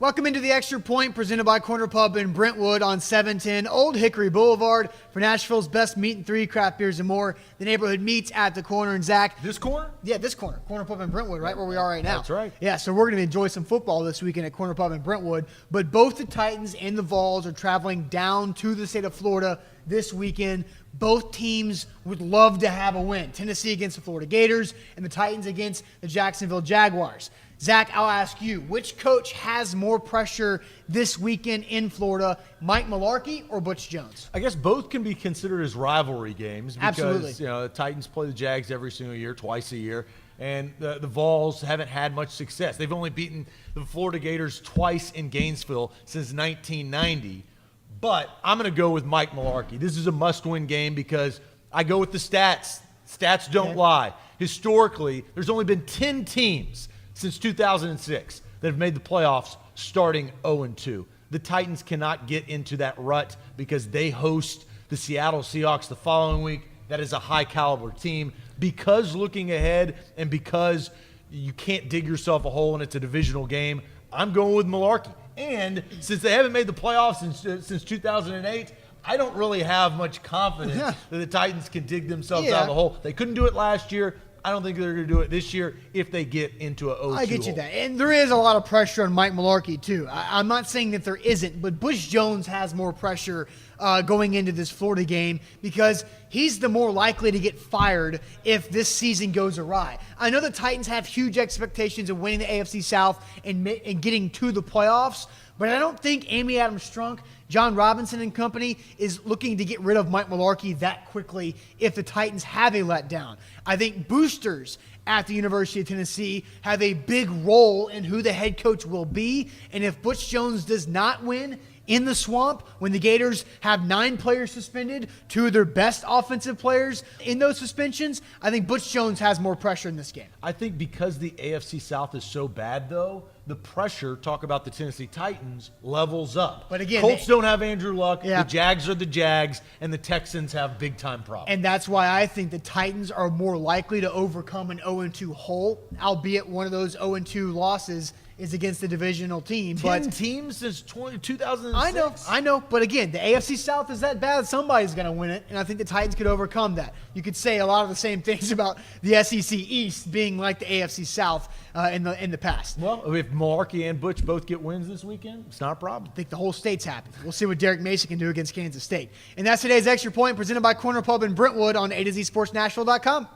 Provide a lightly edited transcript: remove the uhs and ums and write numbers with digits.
Welcome into the Extra Point, presented by Corner Pub in Brentwood on 710 Old Hickory Boulevard for Nashville's best meat and three craft beers and more. The neighborhood meets at the corner. And Zach, this corner? Yeah, this corner. Corner Pub in Brentwood, right where we are right now. That's right. Yeah, so we're going to enjoy some football this weekend at Corner Pub in Brentwood. But both the Titans and the Vols are traveling down to the state of Florida this weekend. Both teams would love to have a win. Tennessee against the Florida Gators and the Titans against the Jacksonville Jaguars. Zach, I'll ask you, which coach has more pressure this weekend in Florida, Mike Mularkey or Butch Jones? I guess both can be considered as rivalry games because Absolutely. The Titans play the Jags every single year, twice a year, and the Vols haven't had much success. They've only beaten the Florida Gators twice in Gainesville since 1990. But I'm going to go with Mike Mularkey. This is a must-win game because I go with the stats. Stats don't lie. Historically, there's only been 10 teams since 2006 that have made the playoffs starting 0-2. The Titans cannot get into that rut because they host the Seattle Seahawks the following week. That is a high-caliber team. Because looking ahead and because you can't dig yourself a hole and it's a divisional game, I'm going with Mularkey. And since they haven't made the playoffs since 2008, I don't really have much confidence that the Titans can dig themselves out of the hole. They couldn't do it last year. I don't think they're going to do it this year if they get into a 0-2 I get you hole. that. And there is a lot of pressure on Mike Mularkey, too. I'm not saying that there isn't, but Butch Jones has more pressure going into this Florida game because he's the more likely to get fired if this season goes awry. I know the Titans have huge expectations of winning the AFC South and getting to the playoffs, but I don't think Amy Adams-Strunk, John Robinson and company is looking to get rid of Mike Mularkey that quickly if the Titans have a letdown. I think boosters at the University of Tennessee have a big role in who the head coach will be, and if Butch Jones does not win in the Swamp, when the Gators have 9 players suspended, 2 of their best offensive players in those suspensions, I think Butch Jones has more pressure in this game. I think because the AFC South is so bad, though, the pressure, talk about the Tennessee Titans, levels up. But again, Colts don't have Andrew Luck, the Jags are the Jags, and the Texans have big-time problems. And that's why I think the Titans are more likely to overcome an 0-2 hole, albeit one of those 0-2 losses is against the divisional team. 10 teams since 2006? I know. But again, the AFC South is that bad. Somebody's going to win it, and I think the Titans could overcome that. You could say a lot of the same things about the SEC East being like the AFC South in the past. Well, if Mularkey and Butch both get wins this weekend, it's not a problem. I think the whole state's happy. We'll see what Derek Mason can do against Kansas State. And that's today's Extra Point presented by Corner Pub in Brentwood on A to Z Sports Nashville.com.